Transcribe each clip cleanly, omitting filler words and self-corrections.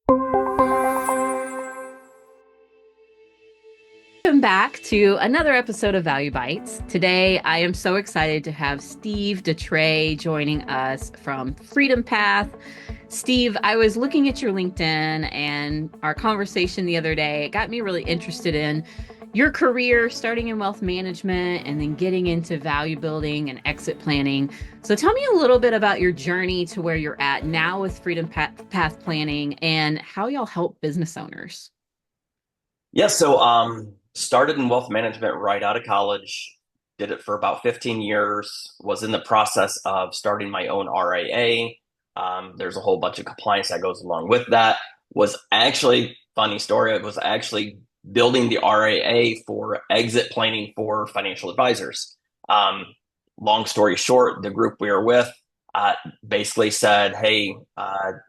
Welcome back to another episode of Value Bites. Today, I am so excited to have Steve DeTray joining us from Freedom Path. Steve, I was looking at your LinkedIn and our conversation the other day. It got me really interested in your career, starting in wealth management and then getting into value building and exit planning. So tell me a little bit about your journey to where you're at now with Freedom Path Planning and how y'all help business owners. Yeah, so started in wealth management right out of college, did it for about 15 years, was in the process of starting my own RIA. There's a whole bunch of compliance that goes along with that. Was actually, funny story, I was actually building the RIA for exit planning for financial advisors. Um, Long story short, the group we were with uh, basically said, hey,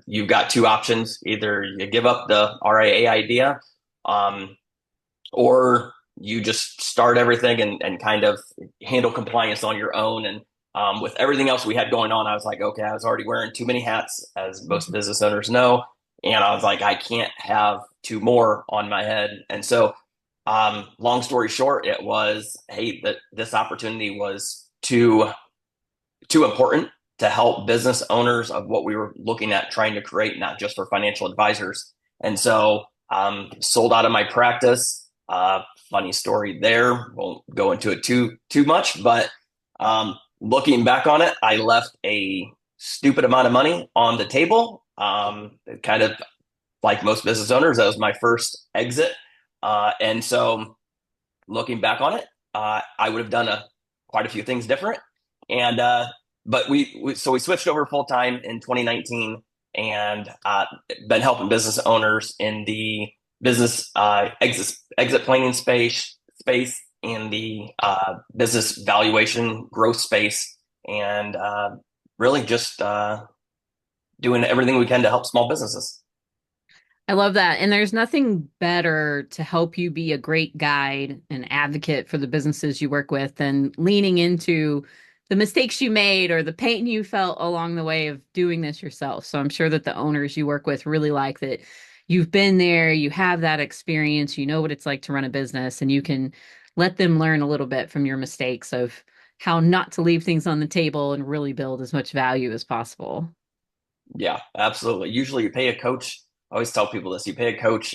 you've got two options. Either you give up the RIA idea, um, or you just start everything and kind of handle compliance on your own. And with everything else we had going on, I was like, okay, I was already wearing too many hats, as most business owners know. And I was like, I can't have two more on my head. And so, long story short, it was, hey, that this opportunity was too important to help business owners of what we were looking at trying to create, not just for financial advisors. And so, sold out of my practice. Funny story there. Won't go into it too much, but looking back on it, I left a stupid amount of money on the table. Kind of like most business owners, that was my first exit, and so looking back on it, I would have done quite a few things different. And but we switched over full time in 2019, and been helping business owners in the business exit planning space in the business valuation growth space, and really just doing everything we can to help small businesses. I love that. And there's nothing better to help you be a great guide and advocate for the businesses you work with than leaning into the mistakes you made or the pain you felt along the way of doing this yourself. So I'm sure that the owners you work with really like that you've been there, you have that experience, you know what it's like to run a business, and you can let them learn a little bit from your mistakes of how not to leave things on the table and really build as much value as possible. Yeah, absolutely. Usually you pay a coach. I always tell people this, you pay a coach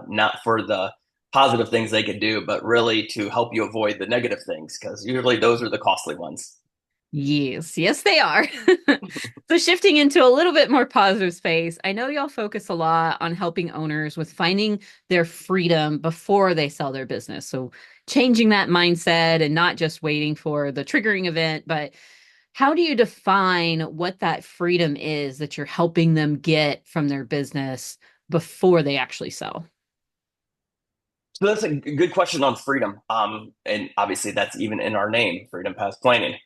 not for the positive things they can do, but really to help you avoid the negative things, because usually those are the costly ones. Yes, yes, they are. So, shifting into a little bit more positive space, I know y'all focus a lot on helping owners with finding their freedom before they sell their business. So, changing that mindset and not just waiting for the triggering event, but how do you define what that freedom is that you're helping them get from their business before they actually sell? So that's a good question on freedom. And obviously that's even in our name, Freedom Path Planning.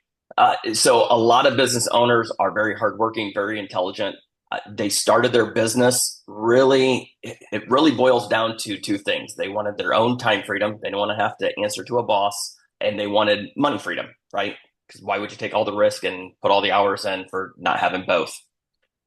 So a lot of business owners are very hardworking, very intelligent. They started their business really, it really boils down to two things. They wanted their own time freedom. They didn't want to have to answer to a boss, and they wanted money freedom, right? Because why would you take all the risk and put all the hours in for not having both?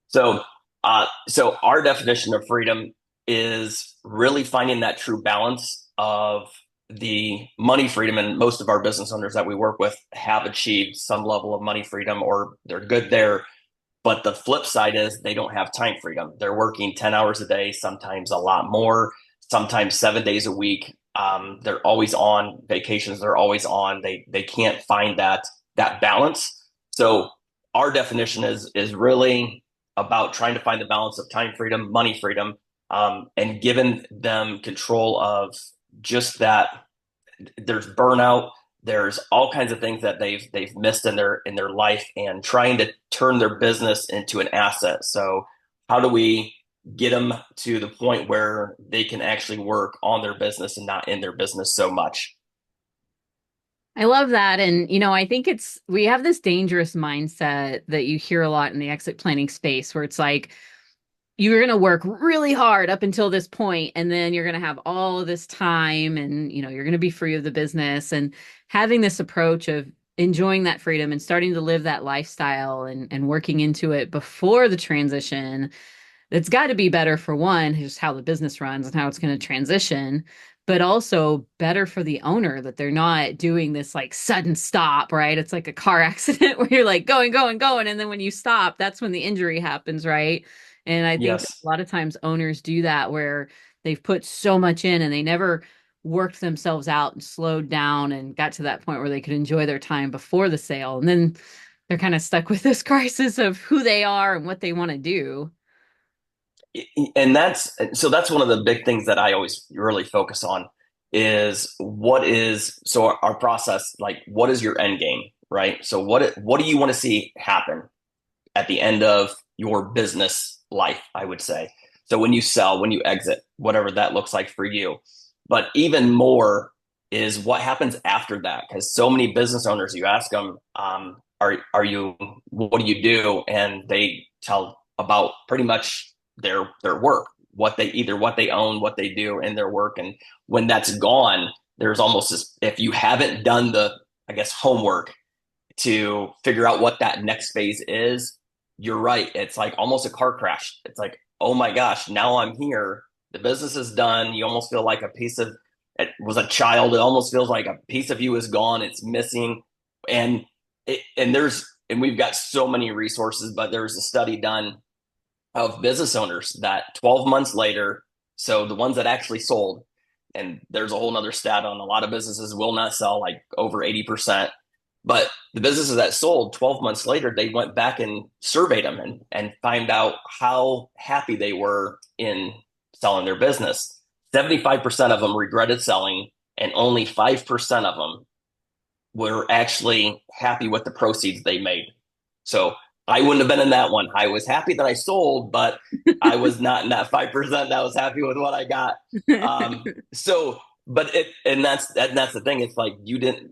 So our definition of freedom is really finding that true balance of the money freedom. And most of our business owners that we work with have achieved some level of money freedom, or they're good there. But the flip side is they don't have time freedom. They're working 10 hours a day, sometimes a lot more, sometimes 7 days a week. They're always on vacations. They're always on. They can't find that balance. So our definition is really about trying to find the balance of time freedom, money freedom, and giving them control of just that. There's burnout. There's all kinds of things that they've missed in their life, and trying to turn their business into an asset. So how do we get them to the point where they can actually work on their business and not in their business so much? I love that. And, I think we have this dangerous mindset that you hear a lot in the exit planning space where it's like, you're going to work really hard up until this point, and then you're going to have all of this time and, you're going to be free of the business, and having this approach of enjoying that freedom and starting to live that lifestyle and working into it before the transition. it's got to be better for one, just how the business runs and how it's going to transition, but also better for the owner that they're not doing this like sudden stop, right? It's like a car accident where you're like going, going, going. And then when you stop, that's when the injury happens, right? And I think Yes. a lot of times owners do that where they've put so much in and they never worked themselves out and slowed down and got to that point where they could enjoy their time before the sale. And then they're kind of stuck with this crisis of who they are and what they want to do. And that's one of the big things that I always really focus on is our process, like what is your end game, right? So what do you want to see happen at the end of your business life, I would say. So when you sell, when you exit, whatever that looks like for you. But even more is what happens after that. Because so many business owners, you ask them, what do you do? And they tell about pretty much their work, what they own, what they do in their work. And when that's gone, there's almost this, if you haven't done the, I guess, homework to figure out what that next phase is, you're right. It's like almost a car crash. It's like, oh my gosh, now I'm here. The business is done. You almost feel like it was a child. It almost feels like a piece of you is gone. It's missing. And and we've got so many resources, but there was a study done of business owners that 12 months later, so the ones that actually sold, and there's a whole nother stat on a lot of businesses will not sell, like over 80%. But the businesses that sold 12 months later, they went back and surveyed them and find out how happy they were in selling their business. 75% of them regretted selling, and only 5% of them were actually happy with the proceeds they made. So I wouldn't have been in that one. I was happy that I sold, but I was not in that 5% that was happy with what I got. So, but that's the thing. It's like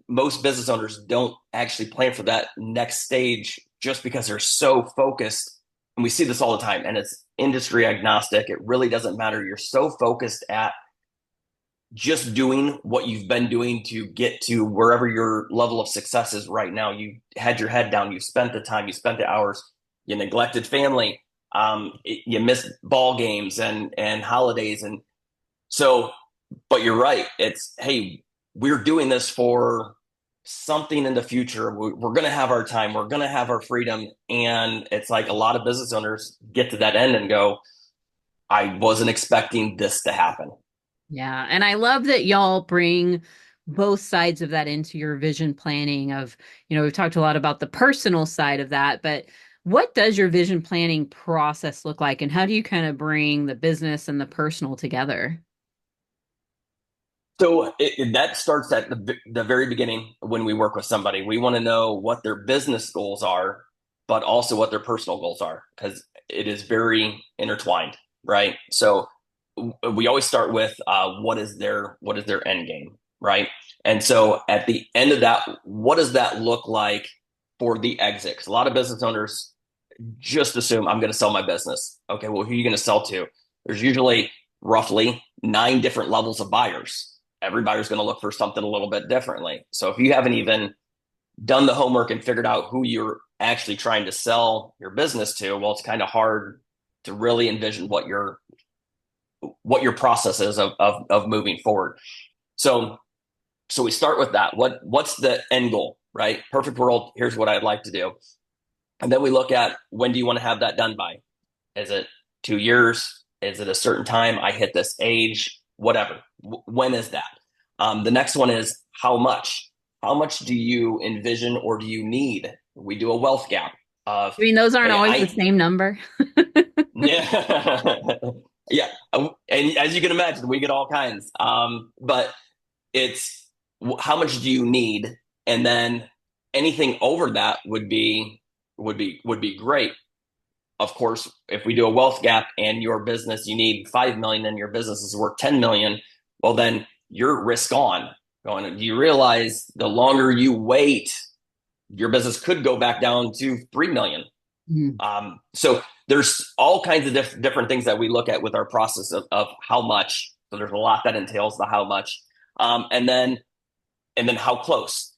most business owners don't actually plan for that next stage just because they're so focused. And we see this all the time, and it's industry agnostic. It really doesn't matter. You're so focused at just doing what you've been doing to get to wherever your level of success is right now. You had your head down, you spent the time, you spent the hours, you neglected family, you missed ball games and holidays. And so, but you're right. It's, hey, we're doing this for something in the future. We're going to have our time. We're going to have our freedom. And it's like a lot of business owners get to that end and go, I wasn't expecting this to happen. Yeah. And I love that y'all bring both sides of that into your vision planning of, we've talked a lot about the personal side of that, but what does your vision planning process look like and how do you kind of bring the business and the personal together? So that starts at the very beginning when we work with somebody. We want to know what their business goals are, but also what their personal goals are, because it is very intertwined, right? So we always start with what is their end game, right? And so at the end of that, what does that look like for the exit? 'Cause a lot of business owners just assume I'm going to sell my business. Okay, well, who are you going to sell to? There's usually roughly 9 different levels of buyers. Every buyer's going to look for something a little bit differently. So if you haven't even done the homework and figured out who you're actually trying to sell your business to, well, it's kind of hard to really envision what your process is of moving forward. So we start with that. What's the end goal, right? Perfect world. Here's what I'd like to do. And then we look at, when do you want to have that done by? Is it 2 years? Is it a certain time? I hit this age, whatever. When is that? The next one is how much? How much do you envision or do you need? We do a wealth gap of, I mean, those aren't hey, always the same number. yeah, yeah. And as you can imagine, we get all kinds. But it's how much do you need? And then anything over that would be great. Of course, if we do a wealth gap and your business, you need 5 million and your business is worth 10 million, well, then you're risk on going. Do you realize the longer you wait, your business could go back down to 3 million? Mhm. So there's all kinds of different things that we look at with our process of how much. So there's a lot that entails the how much. And then how close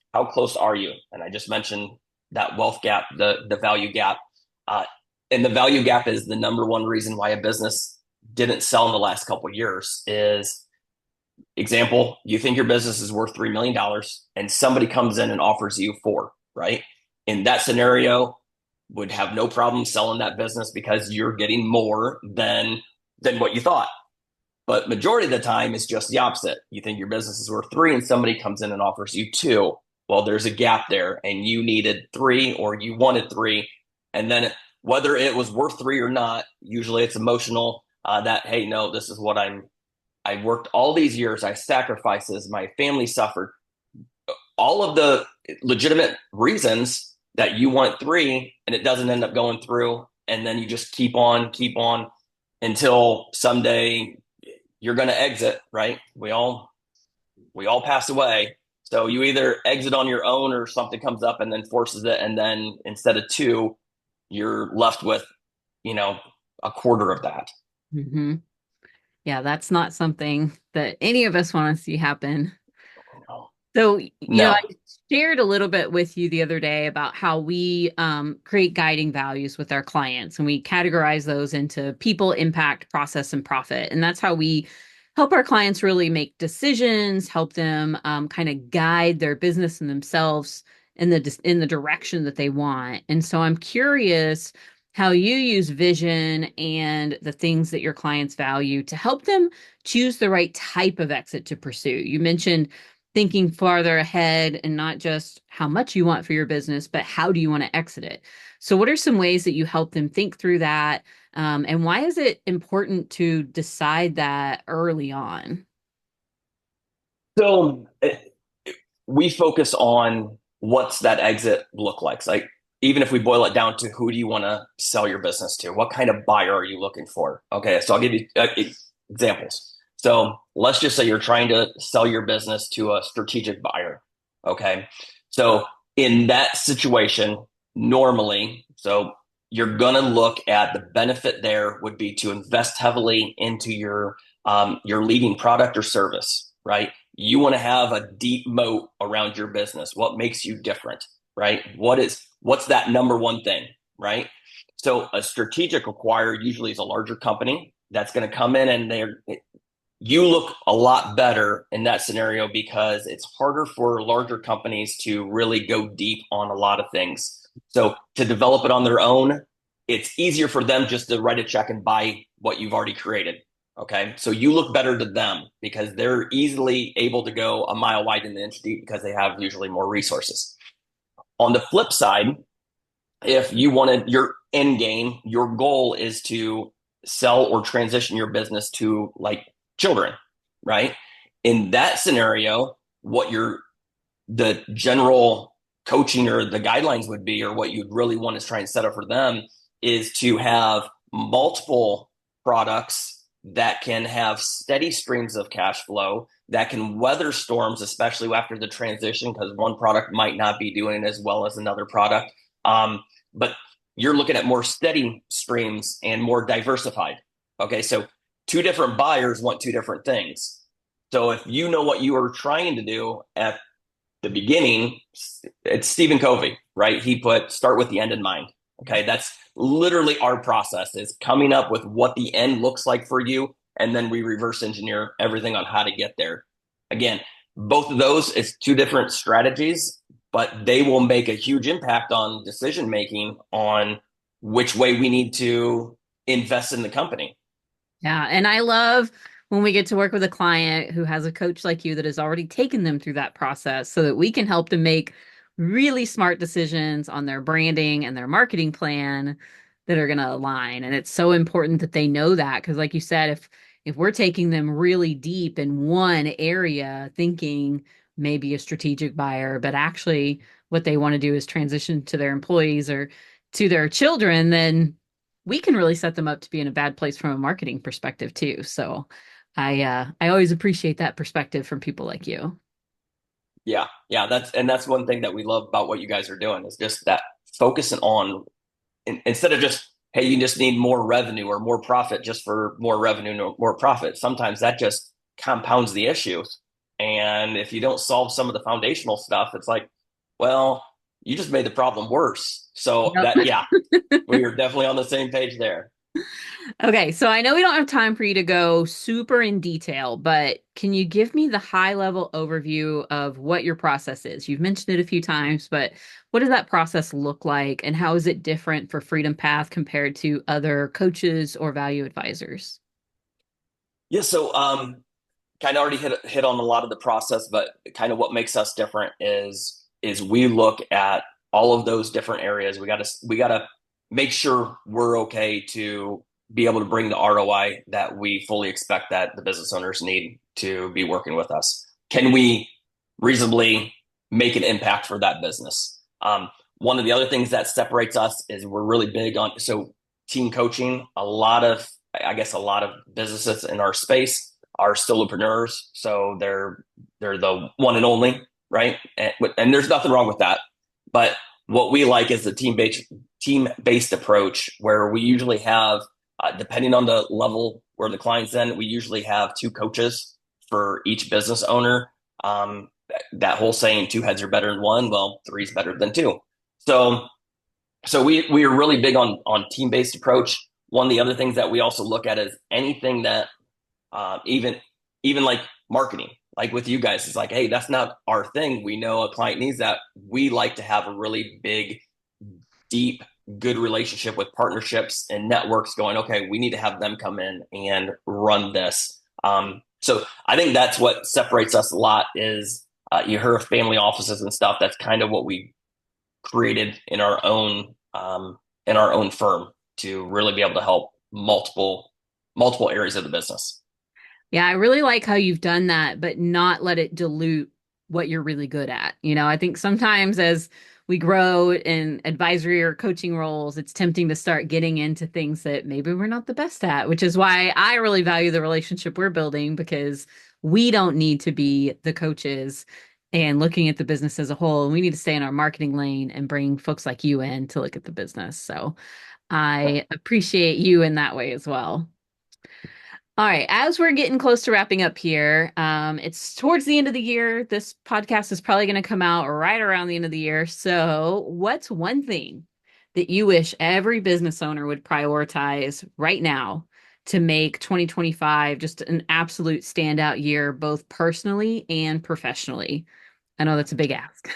are you? And I just mentioned that wealth gap, the value gap. And the value gap is the number one reason why a business didn't sell in the last couple of years is example, you think your business is worth $3 million and somebody comes in and offers you four, right? In that scenario, would have no problem selling that business because you're getting more than what you thought. But majority of the time, it's just the opposite. You think your business is worth three, and somebody comes in and offers you two. Well, there's a gap there, and you needed three, or you wanted three, and then whether it was worth three or not, usually it's emotional. That hey, no, this is what I worked all these years. I sacrifices. My family suffered. All of the legitimate reasons that you want three, and it doesn't end up going through, and then you just keep on until someday you're going to exit, right? We all pass away. So you either exit on your own or something comes up and then forces it. And then instead of two, you're left with, you know, a quarter of that. Hmm. Yeah, that's not something that any of us want to see happen. No. So, No. I shared a little bit with you the other day about how we create guiding values with our clients, and we categorize those into people, impact, process, and profit. And that's how we help our clients really make decisions, help them kind of guide their business and themselves in the direction that they want. And so, I'm curious how you use vision and the things that your clients value to help them choose the right type of exit to pursue. You mentioned thinking farther ahead and not just how much you want for your business, but how do you want to exit it? So, what are some ways that you help them think through that? And why is it important to decide that early on? So we focus on what's that exit look like even if we boil it down to who do you want to sell your business to, what kind of buyer are you looking for? Okay, so I'll give you examples. So let's just say you're trying to sell your business to a strategic buyer. Okay, so in that situation, normally, so you're going to look at the benefit there would be to invest heavily into your leading product or service, right? You want to have a deep moat around your business. What makes you different, right? What's that number one thing, right? So a strategic acquirer usually is a larger company that's going to come in and you look a lot better in that scenario because it's harder for larger companies to really go deep on a lot of things. So to develop it on their own, it's easier for them just to write a check and buy what you've already created. Okay. So you look better to them because they're easily able to go a mile wide and an inch deep because they have usually more resources. On the flip side, if you wanted your end game, your goal is to sell or transition your business to like children, right? In that scenario, what the general coaching or the guidelines would be, or what you'd really want to try and set up for them, is to have multiple products that can have steady streams of cash flow that can weather storms, especially after the transition, because one product might not be doing as well as another product. But you're looking at more steady streams and more diversified. Okay, so two different buyers want two different things. So if you know what you are trying to do at the beginning, it's Stephen Covey, right? He put start with the end in mind. Okay, that's literally our process is coming up with what the end looks like for you, and then we reverse engineer everything on how to get there. Again, both of those is two different strategies, but they will make a huge impact on decision making on which way we need to invest in the company. Yeah. And I love when we get to work with a client who has a coach like you that has already taken them through that process so that we can help them make really smart decisions on their branding and their marketing plan that are going to align. And it's so important that they know that because like you said, if we're taking them really deep in one area, thinking maybe a strategic buyer, but actually what they want to do is transition to their employees or to their children, then we can really set them up to be in a bad place from a marketing perspective too. So I always appreciate that perspective from people like you. Yeah, that's one thing that we love about what you guys are doing is just that focusing on instead of just hey, you just need more revenue or more profit just for more revenue or more profit. Sometimes that just compounds the issues. And if you don't solve some of the foundational stuff, it's like, well, you just made the problem worse. So Yep. that, yeah, we are definitely on the same page there. Okay, so I know we don't have time for you to go super in detail, but can you give me the high level overview of what your process is? You've mentioned it a few times, but what does that process look like and how is it different for Freedom Path compared to other coaches or value advisors? Yeah, so kind of already hit on a lot of the process, but kind of what makes us different is we look at all of those different areas. We gotta make sure we're okay to be able to bring the ROI that we fully expect that the business owners need to be working with us. Can we reasonably make an impact for that business? One of the other things that separates us is we're really big on team coaching. A lot of businesses in our space are solopreneurs, so they're the one and only, right? And there's nothing wrong with that. But what we like is the team based approach, where we usually have, depending on the level where the client's in, we usually have two coaches for each business owner. That whole saying, two heads are better than one. Well, three's better than two. So we are really big on team based approach. One of the other things that we also look at is anything that even like marketing, like with you guys, it's like, hey, that's not our thing. We know a client needs that. We like to have a really big, deep, good relationship with partnerships and networks going, okay, we need to have them come in and run this. So I think that's what separates us a lot is you hear of family offices and stuff. That's kind of what we created in our own firm to really be able to help multiple areas of the business. Yeah, I really like how you've done that, but not let it dilute what you're really good at. I think sometimes as we grow in advisory or coaching roles, it's tempting to start getting into things that maybe we're not the best at, which is why I really value the relationship we're building because we don't need to be the coaches and looking at the business as a whole. We need to stay in our marketing lane and bring folks like you in to look at the business. So I appreciate you in that way as well. All right, as we're getting close to wrapping up here, it's towards the end of the year. This podcast is probably going to come out right around the end of the year. So, what's one thing that you wish every business owner would prioritize right now to make 2025 just an absolute standout year, both personally and professionally? I know that's a big ask.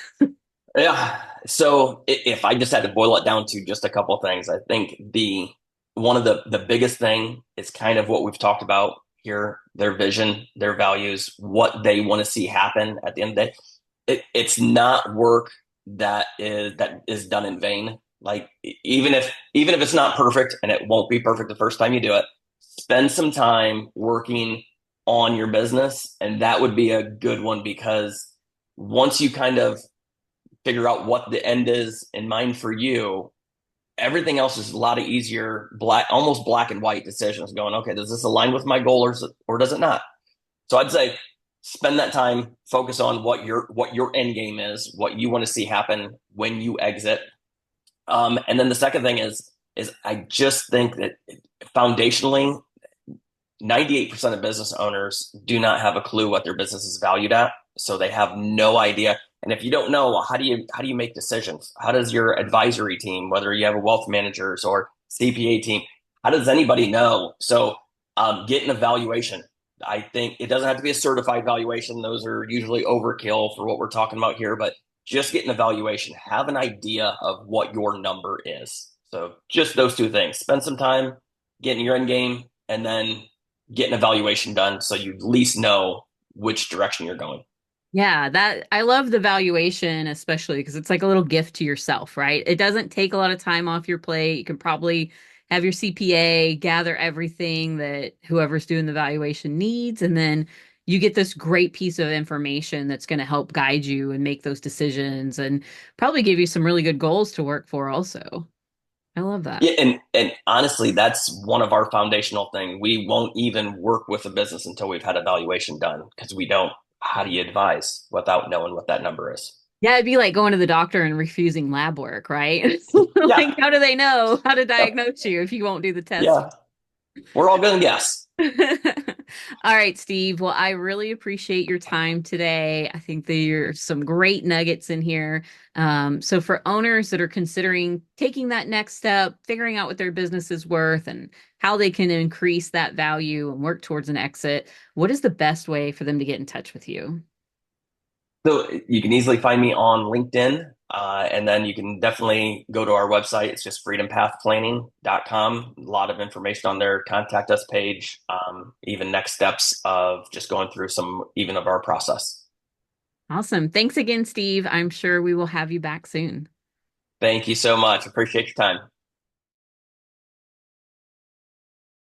Yeah. So if I just had to boil it down to just a couple of things, I think the one of the biggest thing is kind of what we've talked about here, their vision, their values, what they want to see happen at the end of the day. It's not work that is done in vain. Like even if it's not perfect and it won't be perfect the first time you do it, spend some time working on your business, and that would be a good one because once you kind of figure out what the end is in mind for you, everything else is a lot of easier, almost black and white decisions going, okay, does this align with my goal or does it not? So I'd say spend that time, focus on what your end game is, what you want to see happen when you exit. And then the second thing is I just think that foundationally, 98% of business owners do not have a clue what their business is valued at. So they have no idea. And if you don't know, well, how do you make decisions? How does your advisory team, whether you have a wealth managers or CPA team, how does anybody know? So get an evaluation. I think it doesn't have to be a certified valuation. Those are usually overkill for what we're talking about here, but just get an evaluation. Have an idea of what your number is. So just those two things. Spend some time getting your end game and then get an evaluation done so you at least know which direction you're going. Yeah, that I love the valuation, especially because it's like a little gift to yourself, right? It doesn't take a lot of time off your plate. You can probably have your CPA gather everything that whoever's doing the valuation needs, and then you get this great piece of information that's going to help guide you and make those decisions and probably give you some really good goals to work for also. I love that. Yeah, and honestly, that's one of our foundational thing. We won't even work with a business until we've had a valuation done because we don't. How do you advise without knowing what that number is? Yeah, it'd be like going to the doctor and refusing lab work, right? Yeah, Like, how do they know how to yeah, diagnose you if you won't do the test? yeah. We're all gonna guess. All right, Steve. Well, I really appreciate your time today. I think there's some great nuggets in here. So, for owners that are considering taking that next step, figuring out what their business is worth and how they can increase that value and work towards an exit, what is the best way for them to get in touch with you? So you can easily find me on LinkedIn, and then you can definitely go to our website. It's just freedompathplanning.com. A lot of information on there. Contact us page, even next steps of just going through some even of our process. Awesome. Thanks again, Steve. I'm sure we will have you back soon. Thank you so much. Appreciate your time.